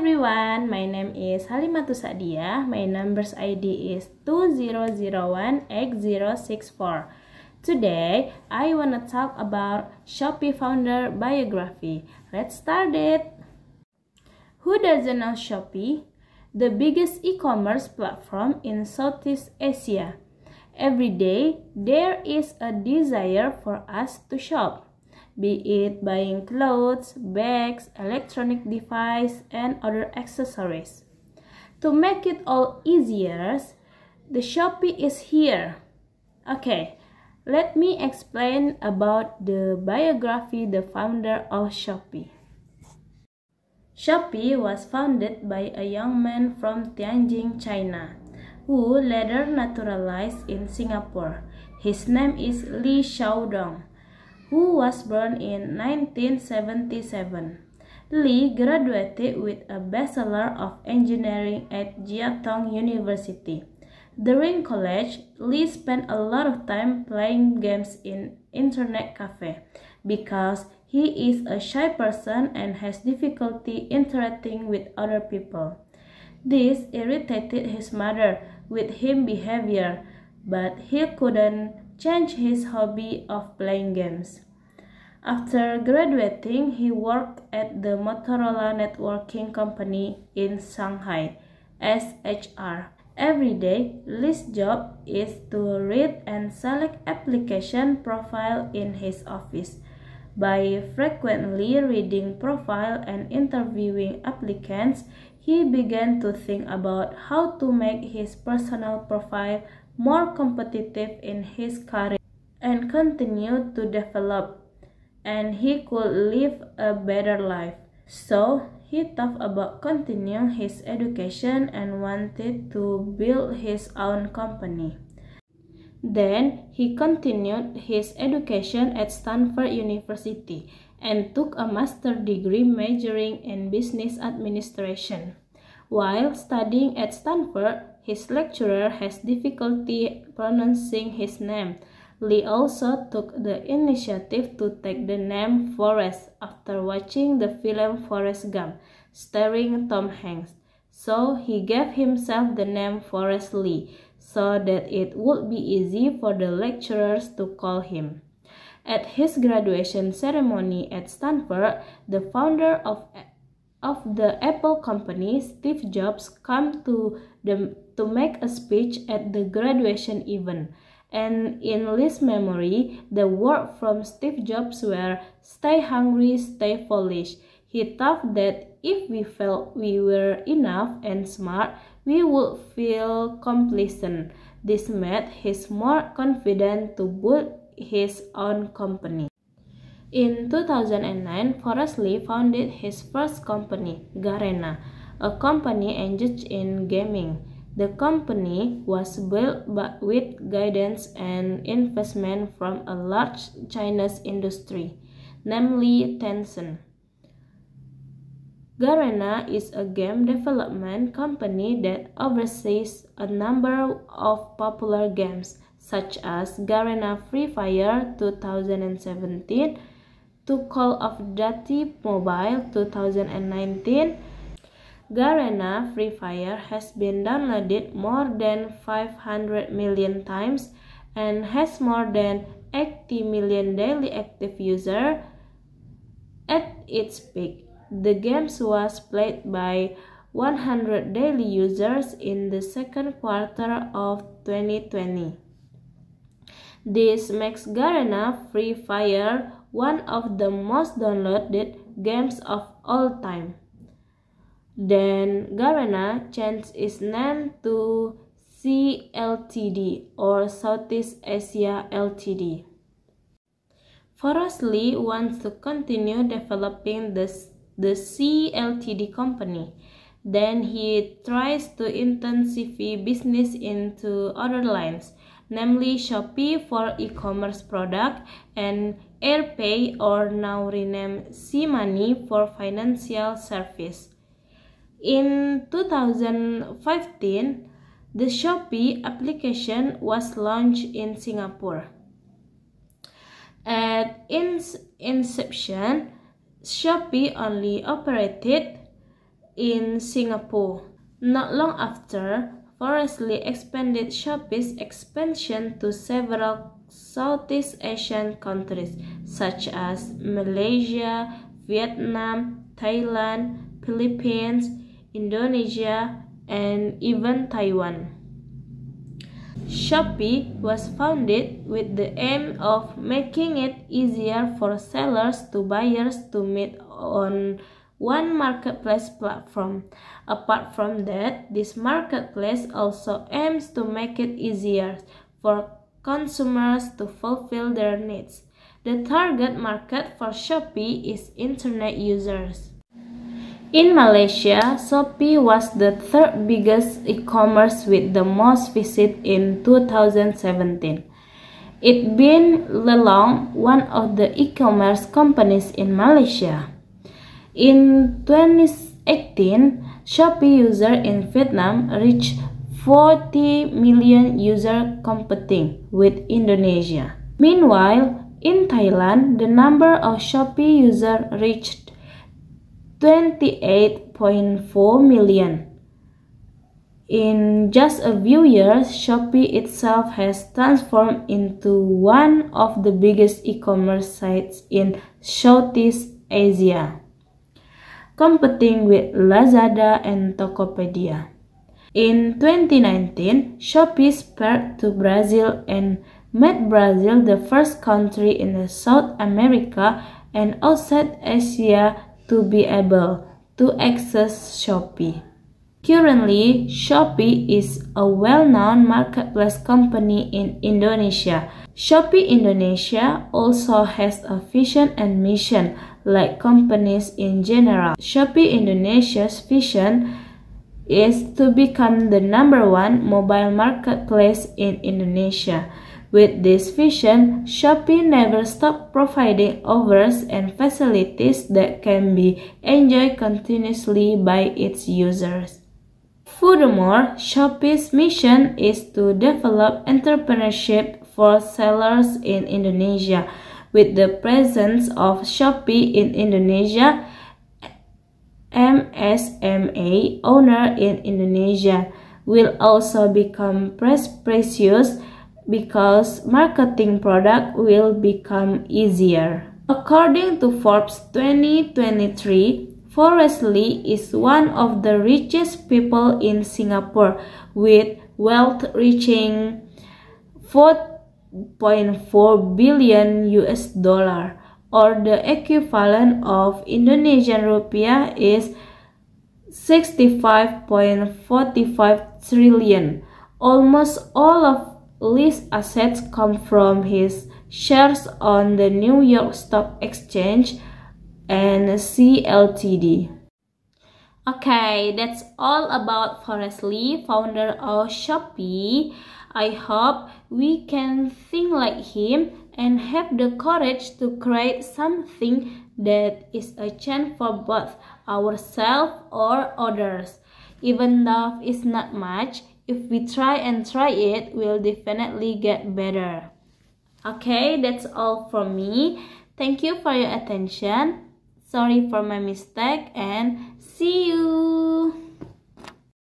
everyone, my name is Halimatus Sa'diah. My number's ID is 2001X064. Today, I wanna talk about Shopee founder biography. Let's start it. Who doesn't know Shopee? The biggest e-commerce platform in Southeast Asia. Every day, there is a desire for us to shop, be it buying clothes, bags, electronic devices, and other accessories. To make it all easier, the Shopee is here. Okay, let me explain about the biography the founder of Shopee. Shopee was founded by a young man from Tianjin, China, who later naturalized in Singapore. His name is Li Xiaodong, who was born in 1977. Li graduated with a Bachelor of Engineering at Jiatong University. During college, Li spent a lot of time playing games in internet cafe because he is a shy person and has difficulty interacting with other people. This irritated his mother with his behavior, but he couldn't change his hobby of playing games. After graduating, he worked at the Motorola Networking Company in Shanghai as HR. Every day, Li's job is to read and select application profile in his office. By frequently reading profile and interviewing applicants, he began to think about how to make his personal profile more competitive in his career and continue to develop, and he could live a better life. So he thought about continuing his education and wanted to build his own company. Then he continued his education at Stanford University and took a master's degree majoring in business administration. While studying at Stanford, his lecturer has difficulty pronouncing his name. Li also took the initiative to take the name Forrest after watching the film Forrest Gump, starring Tom Hanks. So he gave himself the name Forrest Li, so that it would be easy for the lecturers to call him. At his graduation ceremony at Stanford, the founder of the Apple company, Steve Jobs, came to make a speech at the graduation event. And in Li's memory, the words from Steve Jobs were, "Stay hungry, stay foolish." He thought that if we felt we were enough and smart, we would feel complacent. This made him more confident to build his own company. In 2009, Forrest Li founded his first company, Garena, a company engaged in gaming. The company was built with guidance and investment from a large Chinese industry, namely Tencent. Garena is a game development company that oversees a number of popular games, such as Garena Free Fire 2017, to Call of Duty Mobile 2019. Garena Free Fire has been downloaded more than 500 million times and has more than 80 million daily active users. At its peak, the game was played by 100 daily users in the second quarter of 2020. This makes Garena Free Fire one of the most downloaded games of all time. Then Garena changed its name to Sea Ltd or Southeast Asia Ltd. Forrest Li wants to continue developing the Sea Ltd company. Then he tries to intensify business into other lines, namely Shopee for e-commerce product and AirPay, or now renamed SeaMoney, for financial service. In 2015, the Shopee application was launched in Singapore. At its inception, Shopee only operated in Singapore. Not long after, Forrest Li expanded Shopee's expansion to several Southeast Asian countries such as Malaysia, Vietnam, Thailand, Philippines, Indonesia, and even Taiwan. Shopee was founded with the aim of making it easier for sellers to buyers to meet on one marketplace platform. Apart from that, this marketplace also aims to make it easier for consumers to fulfill their needs. The target market for Shopee is internet users. In Malaysia, Shopee was the third biggest e-commerce with the most visits in 2017. It been long one of the e-commerce companies in Malaysia. In 2018, Shopee users in Vietnam reached 40 million users, competing with Indonesia. Meanwhile, in Thailand, the number of Shopee users reached 28.4 million. In just a few years, Shopee itself has transformed into one of the biggest e-commerce sites in Southeast Asia, competing with Lazada and Tokopedia. In 2019, Shopee spread to Brazil and made Brazil the first country in South America and outside Asia to be able to access Shopee. Currently, Shopee is a well-known marketplace company in Indonesia. Shopee Indonesia also has a vision and mission like companies in general. Shopee Indonesia's vision is to become the #1 mobile marketplace in Indonesia. With this vision, Shopee never stops providing offers and facilities that can be enjoyed continuously by its users. Furthermore, Shopee's mission is to develop entrepreneurship for sellers in Indonesia. With the presence of Shopee in Indonesia, MSME owner in Indonesia will also become precious because marketing product will become easier. According to Forbes 2023, Forrest Li is one of the richest people in Singapore, with wealth reaching $4.4 billion or the equivalent of Indonesian rupiah is 65.45 trillion. Almost all of Li's assets come from his shares on the New York Stock Exchange and CLTD. Okay, that's all about Forrest Li, founder of Shopee. I hope we can think like him and have the courage to create something that is a change for both ourselves or others. Even though it's not much, if we try it, we'll definitely get better. Okay, that's all from me. Thank you for your attention. Sorry for my mistake and see you.